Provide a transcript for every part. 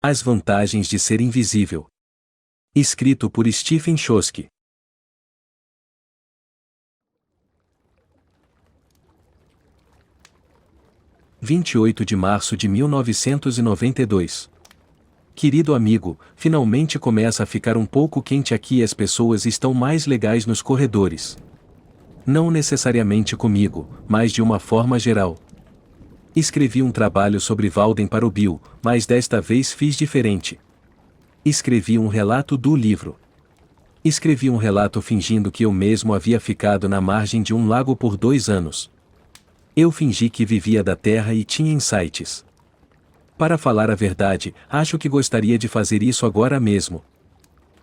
As vantagens de ser invisível. Escrito por Stephen Chbosky. – 28 de março de 1992. Querido amigo, finalmente começa a ficar um pouco quente aqui e as pessoas estão mais legais nos corredores. Não necessariamente comigo, mas de uma forma geral. Escrevi um trabalho sobre Walden para o Bill, mas desta vez fiz diferente. Escrevi um relato do livro. Escrevi um relato fingindo que eu mesmo havia ficado na margem de um lago por 2 anos. Eu fingi que vivia da terra e tinha insights. Para falar a verdade, acho que gostaria de fazer isso agora mesmo.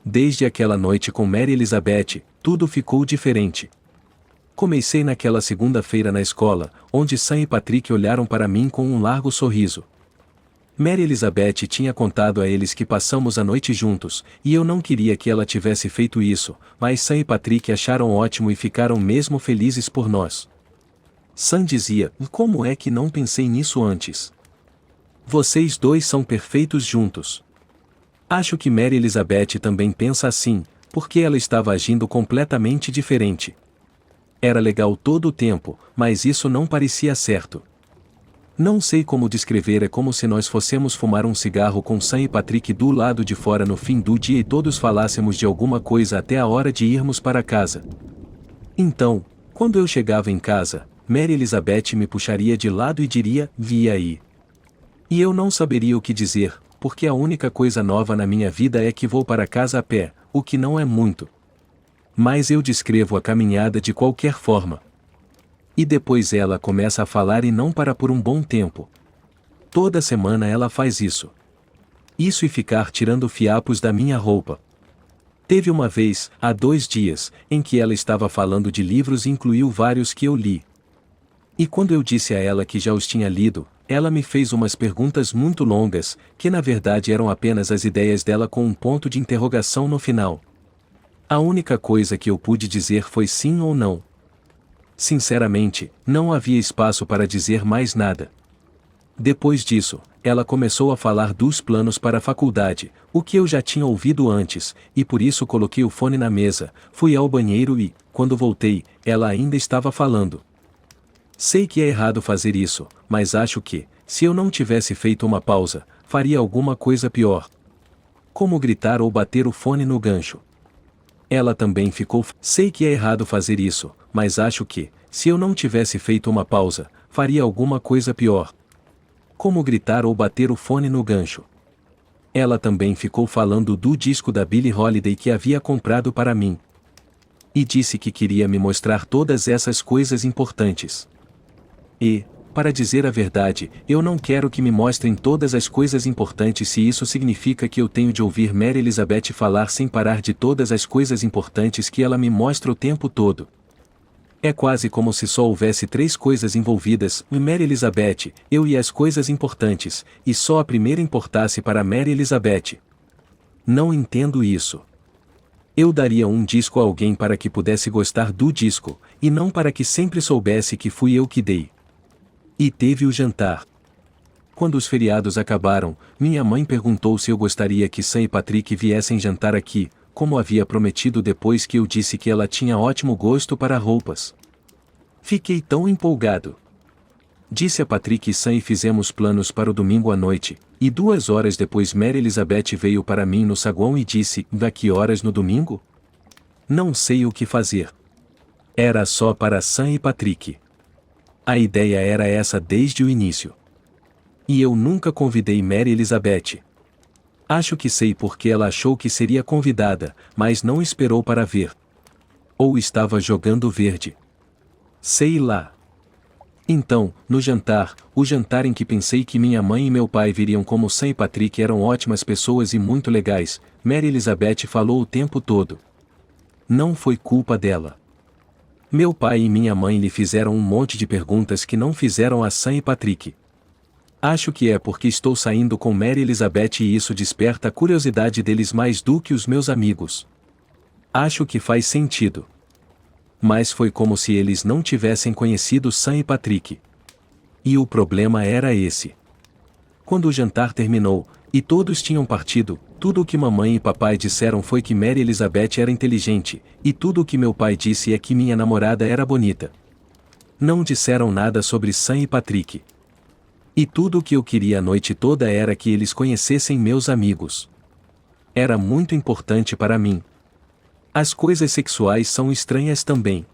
Desde aquela noite com Mary Elizabeth, tudo ficou diferente. Comecei naquela segunda-feira na escola, onde Sam e Patrick olharam para mim com um largo sorriso. Mary Elizabeth tinha contado a eles que passamos a noite juntos, e eu não queria que ela tivesse feito isso, mas Sam e Patrick acharam ótimo e ficaram mesmo felizes por nós. Sam dizia: como é que não pensei nisso antes? Vocês dois são perfeitos juntos. Acho que Mary Elizabeth também pensa assim, porque ela estava agindo completamente diferente. Era legal todo o tempo, mas isso não parecia certo. Não sei como descrever, é como se nós fossemos fumar um cigarro com Sam e Patrick do lado de fora no fim do dia e todos falássemos de alguma coisa até a hora de irmos para casa. Então, quando eu chegava em casa, Mary Elizabeth me puxaria de lado e diria: "Vi aí." E eu não saberia o que dizer, porque a única coisa nova na minha vida é que vou para casa a pé, o que não é muito. Mas eu descrevo a caminhada de qualquer forma. E depois ela começa a falar e não para por um bom tempo. Toda semana ela faz isso. Isso e ficar tirando fiapos da minha roupa. Teve uma vez, há 2 dias, em que ela estava falando de livros e incluiu vários que eu li. E quando eu disse a ela que já os tinha lido, ela me fez umas perguntas muito longas, que na verdade eram apenas as ideias dela com um ponto de interrogação no final. A única coisa que eu pude dizer foi sim ou não. Sinceramente, não havia espaço para dizer mais nada. Depois disso, ela começou a falar dos planos para a faculdade, o que eu já tinha ouvido antes, e por isso coloquei o fone na mesa, fui ao banheiro e, quando voltei, ela ainda estava falando. Sei que é errado fazer isso, mas acho que, se eu não tivesse feito uma pausa, faria alguma coisa pior. Como gritar ou bater o fone no gancho. Ela também ficou. Sei que é errado fazer isso, mas acho que, se eu não tivesse feito uma pausa, faria alguma coisa pior. Como gritar ou bater o fone no gancho. Ela também ficou falando do disco da Billie Holiday que havia comprado para mim. E disse que queria me mostrar todas essas coisas importantes. E, para dizer a verdade, eu não quero que me mostrem todas as coisas importantes se isso significa que eu tenho de ouvir Mary Elizabeth falar sem parar de todas as coisas importantes que ela me mostra o tempo todo. É quase como se só houvesse 3 coisas envolvidas, Mary Elizabeth, eu e as coisas importantes, e só a primeira importasse para Mary Elizabeth. Não entendo isso. Eu daria um disco a alguém para que pudesse gostar do disco, e não para que sempre soubesse que fui eu que dei. E teve o jantar. Quando os feriados acabaram, minha mãe perguntou se eu gostaria que Sam e Patrick viessem jantar aqui, como havia prometido depois que eu disse que ela tinha ótimo gosto para roupas. Fiquei tão empolgado. Disse a Patrick e Sam e fizemos planos para o domingo à noite, e 2 horas depois Mary Elizabeth veio para mim no saguão e disse: "A que horas no domingo?" Não sei o que fazer. Era só para Sam e Patrick. A ideia era essa desde o início. E eu nunca convidei Mary Elizabeth. Acho que sei porque ela achou que seria convidada, mas não esperou para ver. Ou estava jogando verde. Sei lá. Então, no jantar, o jantar em que pensei que minha mãe e meu pai viriam como Sam e Patrick eram ótimas pessoas e muito legais, Mary Elizabeth falou o tempo todo. Não foi culpa dela. Meu pai e minha mãe lhe fizeram um monte de perguntas que não fizeram a Sam e Patrick. Acho que é porque estou saindo com Mary Elizabeth e isso desperta a curiosidade deles mais do que os meus amigos. Acho que faz sentido. Mas foi como se eles não tivessem conhecido Sam e Patrick. E o problema era esse. Quando o jantar terminou, E todos tinham partido. Tudo o que mamãe e papai disseram foi que Mary Elizabeth era inteligente, e tudo o que meu pai disse é que minha namorada era bonita. Não disseram nada sobre Sam e Patrick. E tudo o que eu queria a noite toda era que eles conhecessem meus amigos. Era muito importante para mim. As coisas sexuais são estranhas também.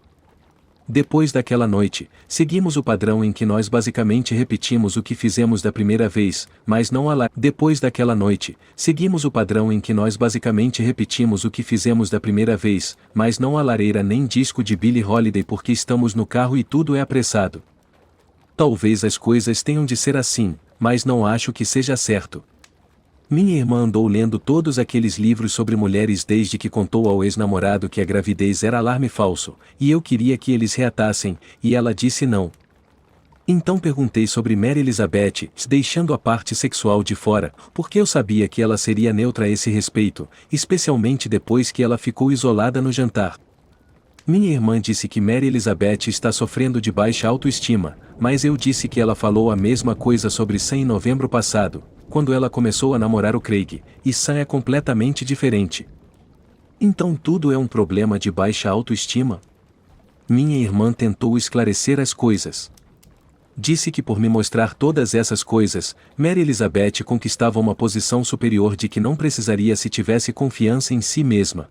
Depois daquela noite, seguimos o padrão em que nós basicamente repetimos o que fizemos da primeira vez, mas não Depois daquela noite, seguimos o padrão em que nós basicamente repetimos o que fizemos da primeira vez, mas não a lareira nem disco de Billie Holiday porque estamos no carro e tudo é apressado. Talvez as coisas tenham de ser assim, mas não acho que seja certo. Minha irmã andou lendo todos aqueles livros sobre mulheres desde que contou ao ex-namorado que a gravidez era alarme falso, e eu queria que eles reatassem, e ela disse não. Então perguntei sobre Mary Elizabeth, deixando a parte sexual de fora, porque eu sabia que ela seria neutra a esse respeito, especialmente depois que ela ficou isolada no jantar. Minha irmã disse que Mary Elizabeth está sofrendo de baixa autoestima, mas eu disse que ela falou a mesma coisa sobre Sam em novembro passado, quando ela começou a namorar o Craig, e Sam é completamente diferente. Então tudo é um problema de baixa autoestima? Minha irmã tentou esclarecer as coisas. Disse que por me mostrar todas essas coisas, Mary Elizabeth conquistava uma posição superior de que não precisaria se tivesse confiança em si mesma.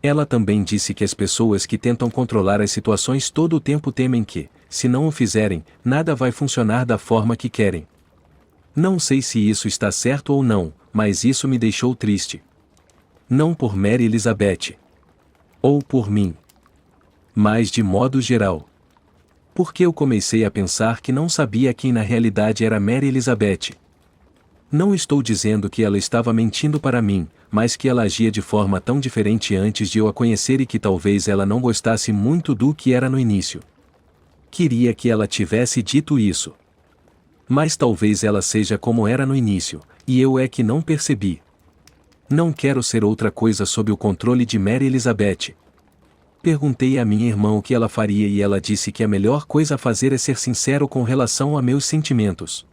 Ela também disse que as pessoas que tentam controlar as situações todo o tempo temem que, se não o fizerem, nada vai funcionar da forma que querem. Não sei se isso está certo ou não, mas isso me deixou triste. Não por Mary Elizabeth. Ou por mim. Mas de modo geral. Porque eu comecei a pensar que não sabia quem na realidade era Mary Elizabeth. Não estou dizendo que ela estava mentindo para mim, mas que ela agia de forma tão diferente antes de eu a conhecer e que talvez ela não gostasse muito do que era no início. Queria que ela tivesse dito isso. Mas talvez ela seja como era no início, e eu é que não percebi. Não quero ser outra coisa sob o controle de Mary Elizabeth. Perguntei à minha irmã o que ela faria e ela disse que a melhor coisa a fazer é ser sincero com relação a meus sentimentos.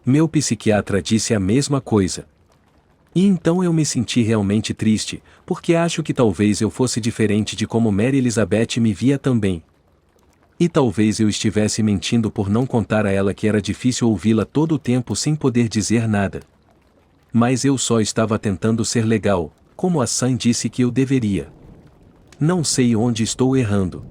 Meu psiquiatra disse a mesma coisa. E então eu me senti realmente triste, porque acho que talvez eu fosse diferente de como Mary Elizabeth me via também. E talvez eu estivesse mentindo por não contar a ela que era difícil ouvi-la todo o tempo sem poder dizer nada. Mas eu só estava tentando ser legal, como a Sam disse que eu deveria. Não sei onde estou errando.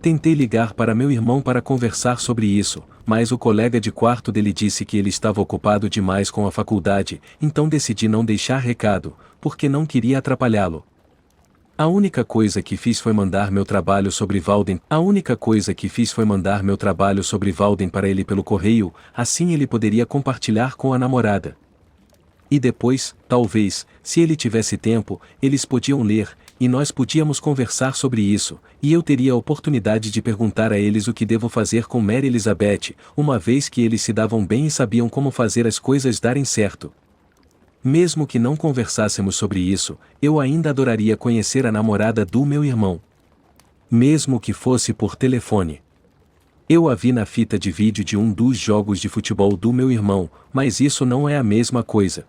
Tentei ligar para meu irmão para conversar sobre isso, mas o colega de quarto dele disse que ele estava ocupado demais com a faculdade, então decidi não deixar recado, porque não queria atrapalhá-lo. A única coisa que fiz foi mandar meu trabalho sobre Walden para ele pelo correio, assim ele poderia compartilhar com a namorada. E depois, talvez, se ele tivesse tempo, eles podiam ler, e nós podíamos conversar sobre isso, e eu teria a oportunidade de perguntar a eles o que devo fazer com Mary Elizabeth, uma vez que eles se davam bem e sabiam como fazer as coisas darem certo. Mesmo que não conversássemos sobre isso, eu ainda adoraria conhecer a namorada do meu irmão. Mesmo que fosse por telefone. Eu a vi na fita de vídeo de um dos jogos de futebol do meu irmão, mas isso não é a mesma coisa.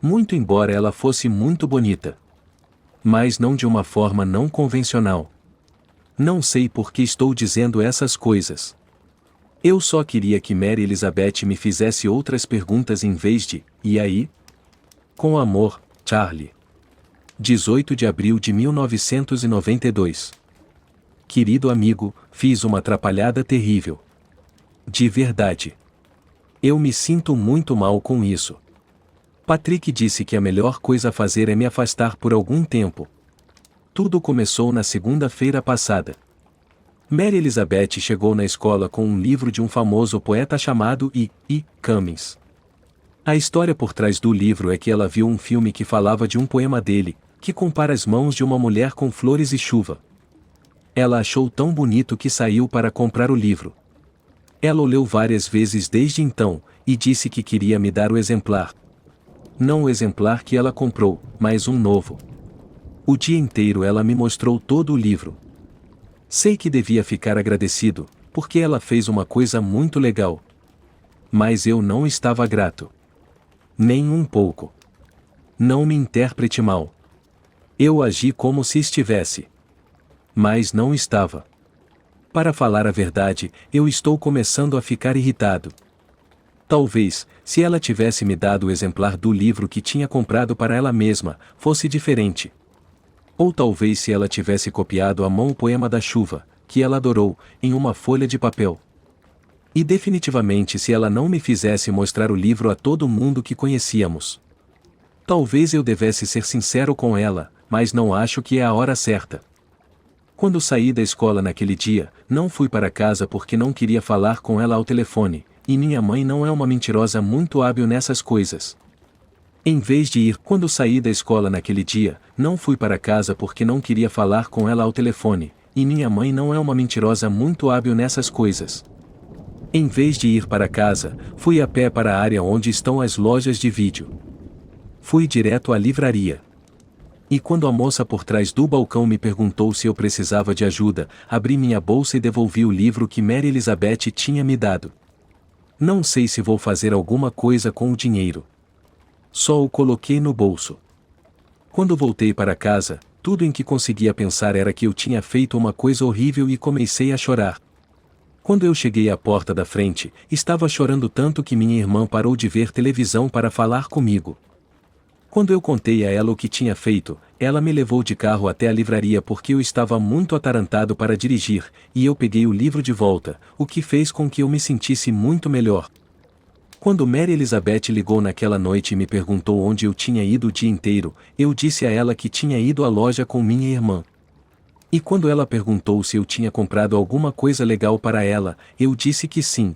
Muito embora ela fosse muito bonita. Mas não de uma forma não convencional. Não sei por que estou dizendo essas coisas. Eu só queria que Mary Elizabeth me fizesse outras perguntas em vez de, e aí? Com amor, Charlie. 18 de abril de 1992. Querido amigo, fiz uma atrapalhada terrível. De verdade. Eu me sinto muito mal com isso. Patrick disse que a melhor coisa a fazer é me afastar por algum tempo. Tudo começou na segunda-feira passada. Mary Elizabeth chegou na escola com um livro de um famoso poeta chamado E. Cummings. A história por trás do livro é que ela viu um filme que falava de um poema dele, que compara as mãos de uma mulher com flores e chuva. Ela achou tão bonito que saiu para comprar o livro. Ela o leu várias vezes desde então, e disse que queria me dar o exemplar. Não o exemplar que ela comprou, mas um novo. O dia inteiro ela me mostrou todo o livro. Sei que devia ficar agradecido, porque ela fez uma coisa muito legal. Mas eu não estava grato. Nem um pouco. Não me interprete mal. Eu agi como se estivesse. Mas não estava. Para falar a verdade, eu estou começando a ficar irritado. Talvez, se ela tivesse me dado o exemplar do livro que tinha comprado para ela mesma, fosse diferente. Ou talvez se ela tivesse copiado à mão o poema da chuva, que ela adorou, em uma folha de papel. E definitivamente se ela não me fizesse mostrar o livro a todo mundo que conhecíamos. Talvez eu devesse ser sincero com ela, mas não acho que é a hora certa. Quando saí da escola naquele dia, não fui para casa porque não queria falar com ela ao telefone, e minha mãe não é uma mentirosa muito hábil nessas coisas. Em vez de ir quando saí da escola naquele dia, não fui para casa porque não queria falar com ela ao telefone, e minha mãe não é uma mentirosa muito hábil nessas coisas. Em vez de ir para casa, fui a pé para a área onde estão as lojas de vídeo. Fui direto à livraria. E quando a moça por trás do balcão me perguntou se eu precisava de ajuda, abri minha bolsa e devolvi o livro que Mary Elizabeth tinha me dado. Não sei se vou fazer alguma coisa com o dinheiro. Só o coloquei no bolso. Quando voltei para casa, tudo em que conseguia pensar era que eu tinha feito uma coisa horrível e comecei a chorar. Quando eu cheguei à porta da frente, estava chorando tanto que minha irmã parou de ver televisão para falar comigo. Quando eu contei a ela o que tinha feito, ela me levou de carro até a livraria porque eu estava muito atarantado para dirigir, e eu peguei o livro de volta, o que fez com que eu me sentisse muito melhor. Quando Mary Elizabeth ligou naquela noite e me perguntou onde eu tinha ido o dia inteiro, eu disse a ela que tinha ido à loja com minha irmã. E quando ela perguntou se eu tinha comprado alguma coisa legal para ela, eu disse que sim.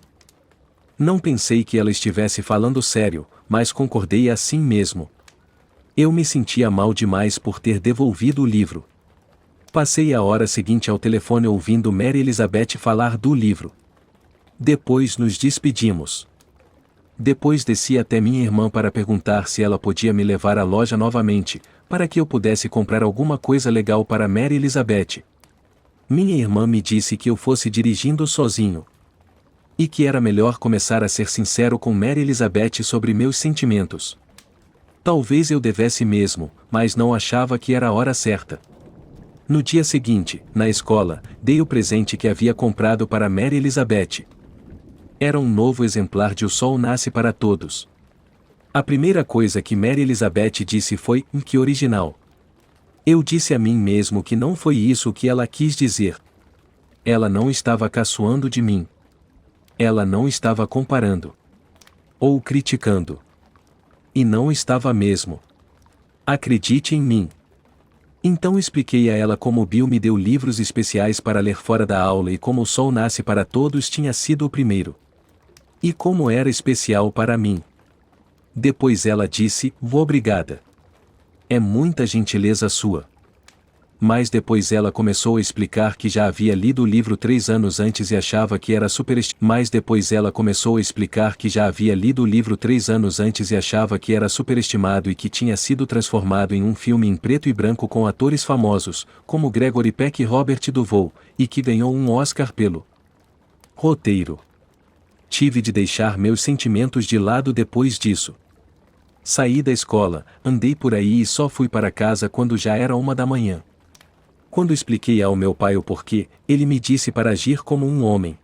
Não pensei que ela estivesse falando sério, mas concordei assim mesmo. Eu me sentia mal demais por ter devolvido o livro. Passei a hora seguinte ao telefone ouvindo Mary Elizabeth falar do livro. Depois nos despedimos. Depois desci até minha irmã para perguntar se ela podia me levar à loja novamente, para que eu pudesse comprar alguma coisa legal para Mary Elizabeth. Minha irmã me disse que eu fosse dirigindo sozinho. E que era melhor começar a ser sincero com Mary Elizabeth sobre meus sentimentos. Talvez eu devesse mesmo, mas não achava que era a hora certa. No dia seguinte, na escola, dei o presente que havia comprado para Mary Elizabeth. Era um novo exemplar de O Sol Nasce para Todos. A primeira coisa que Mary Elizabeth disse foi: que original. Eu disse a mim mesmo que não foi isso que ela quis dizer. Ela não estava caçoando de mim. Ela não estava comparando. Ou criticando. E não estava mesmo. Acredite em mim. Então expliquei a ela como Bill me deu livros especiais para ler fora da aula e como O Sol Nasce para Todos tinha sido o primeiro. E como era especial para mim. Depois ela disse: obrigada. É muita gentileza sua. Mas depois ela começou a explicar que já havia lido o livro 3 anos antes e achava que era superestimado e que tinha sido transformado em um filme em preto e branco com atores famosos, como Gregory Peck e Robert Duvall, e que ganhou um Oscar pelo roteiro. Tive de deixar meus sentimentos de lado depois disso. Saí da escola, andei por aí e só fui para casa quando já era 1 da manhã. Quando expliquei ao meu pai o porquê, ele me disse para agir como um homem.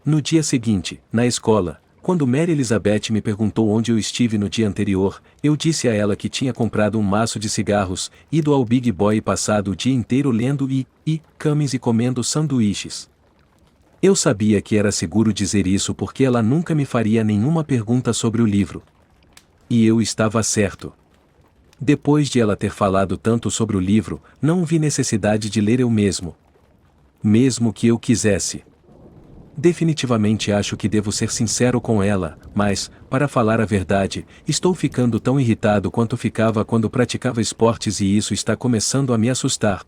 No dia seguinte, na escola, quando Mary Elizabeth me perguntou onde eu estive no dia anterior, eu disse a ela que tinha comprado um maço de cigarros, ido ao Big Boy e passado o dia inteiro lendo camis e comendo sanduíches. Eu sabia que era seguro dizer isso porque ela nunca me faria nenhuma pergunta sobre o livro. E eu estava certo. Depois de ela ter falado tanto sobre o livro, não vi necessidade de ler eu mesmo. Mesmo que eu quisesse. Definitivamente acho que devo ser sincero com ela, mas, para falar a verdade, estou ficando tão irritado quanto ficava quando praticava esportes e isso está começando a me assustar.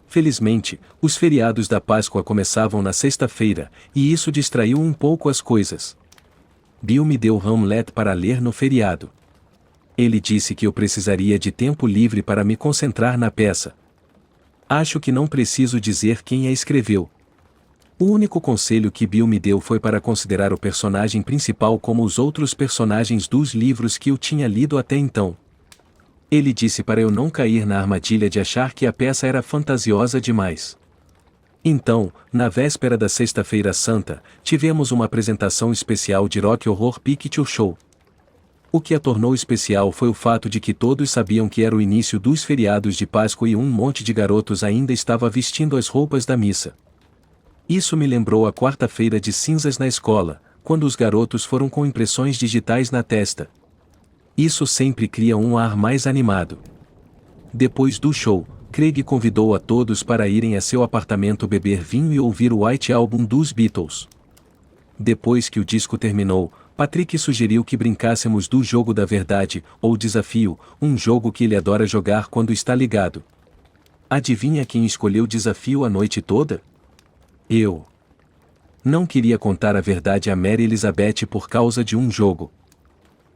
Felizmente, os feriados da Páscoa começavam na sexta-feira, e isso distraiu um pouco as coisas. Bill me deu Hamlet para ler no feriado. Ele disse que eu precisaria de tempo livre para me concentrar na peça. Acho que não preciso dizer quem a escreveu. O único conselho que Bill me deu foi para considerar o personagem principal como os outros personagens dos livros que eu tinha lido até então. Ele disse para eu não cair na armadilha de achar que a peça era fantasiosa demais. Então, na véspera da Sexta-feira Santa, tivemos uma apresentação especial de Rock Horror Picture Show. O que a tornou especial foi o fato de que todos sabiam que era o início dos feriados de Páscoa e um monte de garotos ainda estava vestindo as roupas da missa. Isso me lembrou a quarta-feira de cinzas na escola, quando os garotos foram com impressões digitais na testa. Isso sempre cria um ar mais animado. Depois do show, Craig convidou a todos para irem a seu apartamento beber vinho e ouvir o White Album dos Beatles. Depois que o disco terminou, Patrick sugeriu que brincássemos do jogo da verdade, ou desafio, um jogo que ele adora jogar quando está ligado. Adivinha quem escolheu o desafio a noite toda? Eu. Não queria contar a verdade a Mary Elizabeth por causa de um jogo.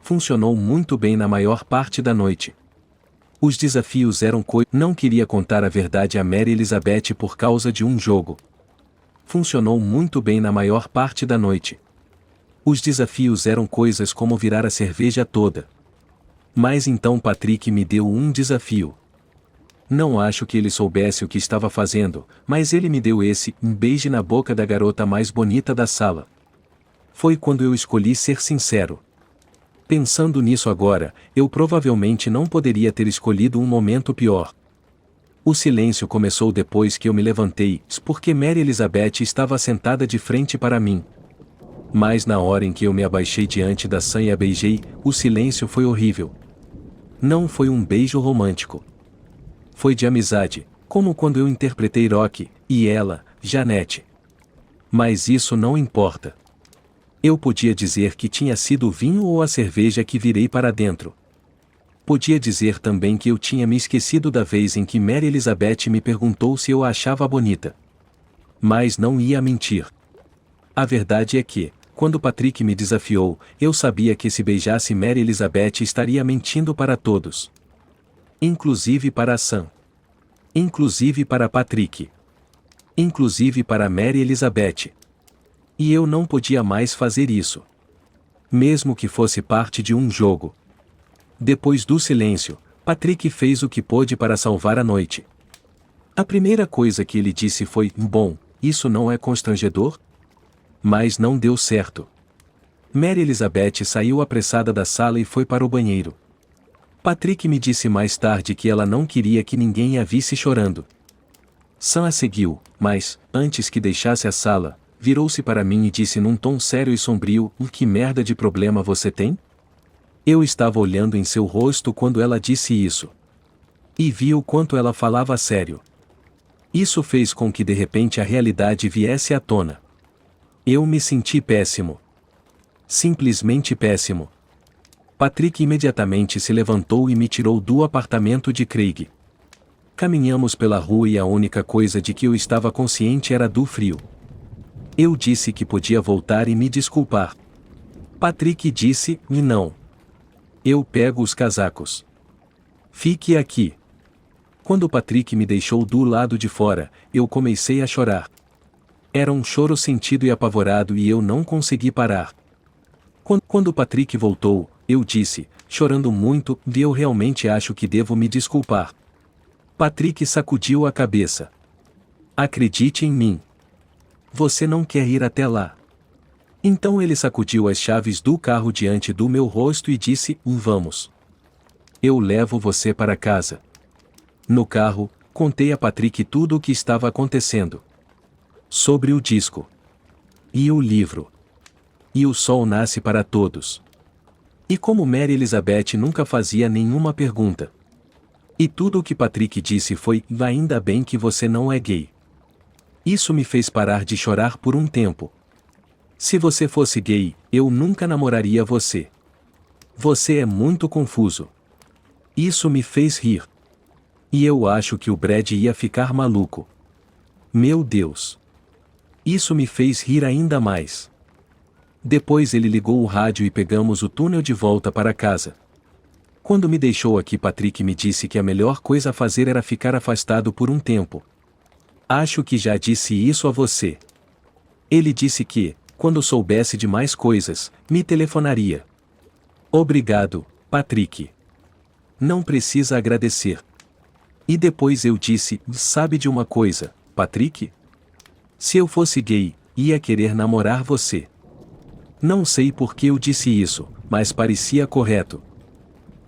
Funcionou muito bem na maior parte da noite. Os desafios eram Não queria contar a verdade a Mary Elizabeth por causa de um jogo. Funcionou muito bem na maior parte da noite. Os desafios eram coisas como virar a cerveja toda. Mas então Patrick me deu um desafio. Não acho que ele soubesse o que estava fazendo, mas ele me deu um beijo na boca da garota mais bonita da sala. Foi quando eu escolhi ser sincero. Pensando nisso agora, eu provavelmente não poderia ter escolhido um momento pior. O silêncio começou depois que eu me levantei, porque Mary Elizabeth estava sentada de frente para mim. Mas na hora em que eu me abaixei diante da Sam e a beijei, o silêncio foi horrível. Não foi um beijo romântico. Foi de amizade, como quando eu interpretei Rocky, e ela, Janete. Mas isso não importa. Eu podia dizer que tinha sido o vinho ou a cerveja que virei para dentro. Podia dizer também que eu tinha me esquecido da vez em que Mary Elizabeth me perguntou se eu a achava bonita. Mas não ia mentir. A verdade é que, quando Patrick me desafiou, eu sabia que se beijasse Mary Elizabeth estaria mentindo para todos. Inclusive para a Sam. Inclusive para Patrick. Inclusive para Mary Elizabeth. E eu não podia mais fazer isso. Mesmo que fosse parte de um jogo. Depois do silêncio, Patrick fez o que pôde para salvar a noite. A primeira coisa que ele disse foi: bom, isso não é constrangedor? Mas não deu certo. Mary Elizabeth saiu apressada da sala e foi para o banheiro. Patrick me disse mais tarde que ela não queria que ninguém a visse chorando. Sam a seguiu, mas, antes que deixasse a sala, virou-se para mim e disse num tom sério e sombrio: que merda de problema você tem? Eu estava olhando em seu rosto quando ela disse isso. E vi o quanto ela falava sério. Isso fez com que de repente a realidade viesse à tona. Eu me senti péssimo. Simplesmente péssimo. Patrick imediatamente se levantou e me tirou do apartamento de Craig. Caminhamos pela rua e a única coisa de que eu estava consciente era do frio. Eu disse que podia voltar e me desculpar. Patrick disse: não. Eu pego os casacos. Fique aqui. Quando Patrick me deixou do lado de fora, eu comecei a chorar. Era um choro sentido e apavorado e eu não consegui parar. Quando Patrick voltou, eu disse, chorando muito: eu realmente acho que devo me desculpar. Patrick sacudiu a cabeça. Acredite em mim. Você não quer ir até lá. Então ele sacudiu as chaves do carro diante do meu rosto e disse: vamos. Eu levo você para casa. No carro, contei a Patrick tudo o que estava acontecendo. Sobre o disco. E o livro. E o sol nasce para todos. E como Mary Elizabeth nunca fazia nenhuma pergunta. E tudo o que Patrick disse foi: ainda bem que você não é gay. Isso me fez parar de chorar por um tempo. Se você fosse gay, eu nunca namoraria você. Você é muito confuso. Isso me fez rir. E eu acho que o Brad ia ficar maluco. Meu Deus. Isso me fez rir ainda mais. Depois ele ligou o rádio e pegamos o túnel de volta para casa. Quando me deixou aqui, Patrick me disse que a melhor coisa a fazer era ficar afastado por um tempo. Acho que já disse isso a você. Ele disse que, quando soubesse de mais coisas, me telefonaria. Obrigado, Patrick. Não precisa agradecer. E depois eu disse, sabe de uma coisa, Patrick? Se eu fosse gay, ia querer namorar você. Não sei por que eu disse isso, mas parecia correto.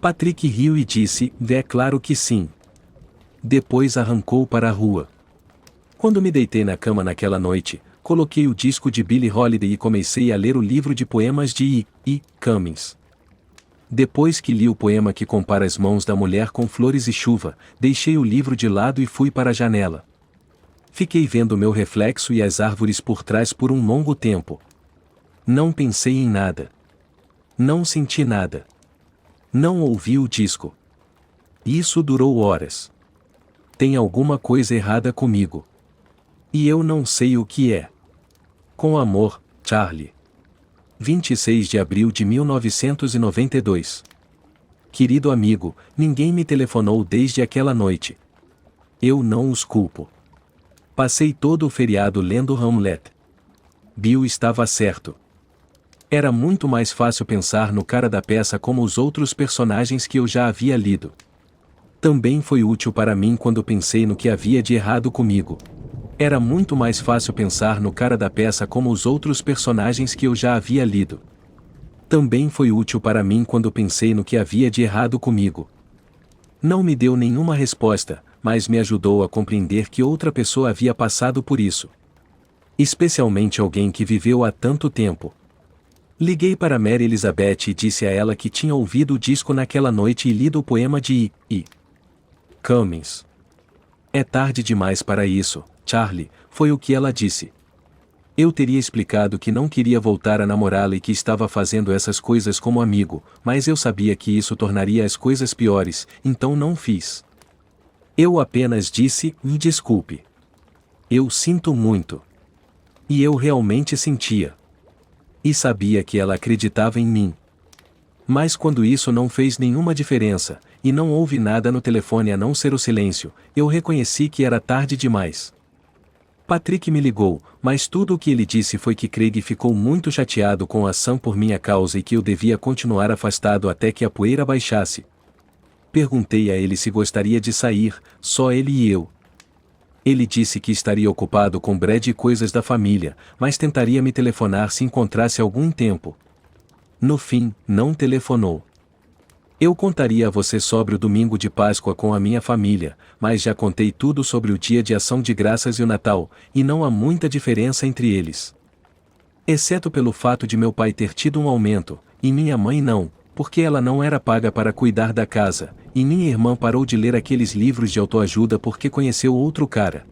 Patrick riu e disse, é claro que sim. Depois arrancou para a rua. Quando me deitei na cama naquela noite, coloquei o disco de Billie Holiday e comecei a ler o livro de poemas de E. Cummings. Depois que li o poema que compara as mãos da mulher com flores e chuva, deixei o livro de lado e fui para a janela. Fiquei vendo meu reflexo e as árvores por trás por um longo tempo. Não pensei em nada. Não senti nada. Não ouvi o disco. Isso durou horas. Tem alguma coisa errada comigo. E eu não sei o que é. Com amor, Charlie. 26 de abril de 1992. Querido amigo, ninguém me telefonou desde aquela noite. Eu não os culpo. Passei todo o feriado lendo Hamlet. Bill estava certo. Era muito mais fácil pensar no cara da peça como os outros personagens que eu já havia lido. Também foi útil para mim quando pensei no que havia de errado comigo. Era muito mais fácil pensar no cara da peça como os outros personagens que eu já havia lido. Também foi útil para mim quando pensei no que havia de errado comigo. Não me deu nenhuma resposta, mas me ajudou a compreender que outra pessoa havia passado por isso. Especialmente alguém que viveu há tanto tempo. Liguei para Mary Elizabeth e disse a ela que tinha ouvido o disco naquela noite e lido o poema de E. Cummings. É tarde demais para isso, Charlie, foi o que ela disse. Eu teria explicado que não queria voltar a namorá-la e que estava fazendo essas coisas como amigo, mas eu sabia que isso tornaria as coisas piores, então não fiz. Eu apenas disse, me desculpe. Eu sinto muito. E eu realmente sentia. E sabia que ela acreditava em mim. Mas quando isso não fez nenhuma diferença, e não houve nada no telefone a não ser o silêncio, eu reconheci que era tarde demais. Patrick me ligou, mas tudo o que ele disse foi que Craig ficou muito chateado com a Sam por minha causa e que eu devia continuar afastado até que a poeira baixasse. Perguntei a ele se gostaria de sair, só ele e eu. Ele disse que estaria ocupado com Brad e coisas da família, mas tentaria me telefonar se encontrasse algum tempo. No fim, não telefonou. Eu contaria a você sobre o domingo de Páscoa com a minha família, mas já contei tudo sobre o Dia de Ação de Graças e o Natal, e não há muita diferença entre eles. Exceto pelo fato de meu pai ter tido um aumento, e minha mãe não, porque ela não era paga para cuidar da casa, e minha irmã parou de ler aqueles livros de autoajuda porque conheceu outro cara.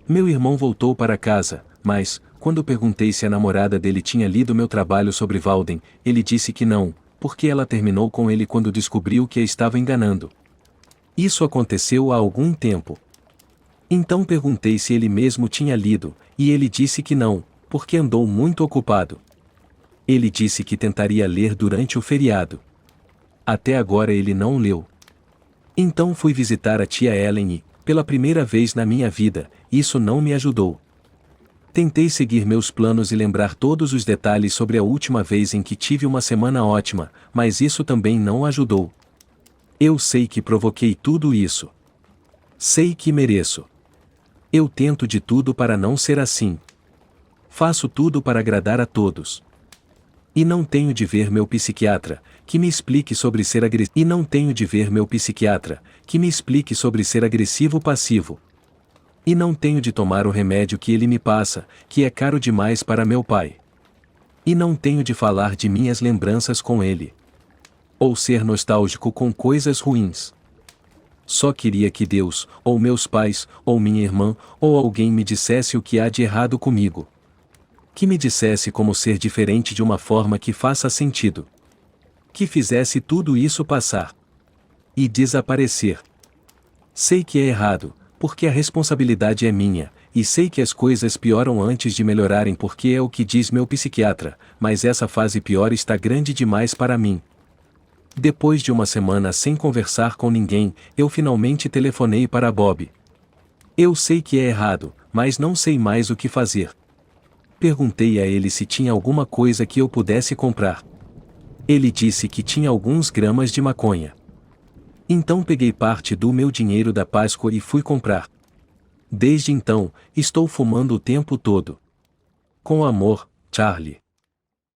Meu irmão voltou para casa, mas, quando perguntei se a namorada dele tinha lido meu trabalho sobre Walden, ele disse que não, porque ela terminou com ele quando descobriu que a estava enganando. Isso aconteceu há algum tempo. Então perguntei se ele mesmo tinha lido, e ele disse que não, porque andou muito ocupado. Ele disse que tentaria ler durante o feriado. Até agora ele não leu. Então fui visitar a tia Ellen e, pela primeira vez na minha vida, isso não me ajudou. Tentei seguir meus planos e lembrar todos os detalhes sobre a última vez em que tive uma semana ótima, mas isso também não ajudou. Eu sei que provoquei tudo isso. Sei que mereço. Eu tento de tudo para não ser assim. Faço tudo para agradar a todos. E não tenho de ver meu psiquiatra, que me explique sobre ser agressivo. E não tenho de ver meu psiquiatra, que me explique sobre ser agressivo passivo. E não tenho de tomar o remédio que ele me passa, que é caro demais para meu pai. E não tenho de falar de minhas lembranças com ele. Ou ser nostálgico com coisas ruins. Só queria que Deus, ou meus pais, ou minha irmã, ou alguém me dissesse o que há de errado comigo. Que me dissesse como ser diferente de uma forma que faça sentido. Que fizesse tudo isso passar. E desaparecer. Sei que é errado, porque a responsabilidade é minha, e sei que as coisas pioram antes de melhorarem porque é o que diz meu psiquiatra, mas essa fase pior está grande demais para mim. Depois de uma semana sem conversar com ninguém, eu finalmente telefonei para Bob. Eu sei que é errado, mas não sei mais o que fazer. Perguntei a ele se tinha alguma coisa que eu pudesse comprar. Ele disse que tinha alguns gramas de maconha. Então peguei parte do meu dinheiro da Páscoa e fui comprar. Desde então, estou fumando o tempo todo. Com amor, Charlie.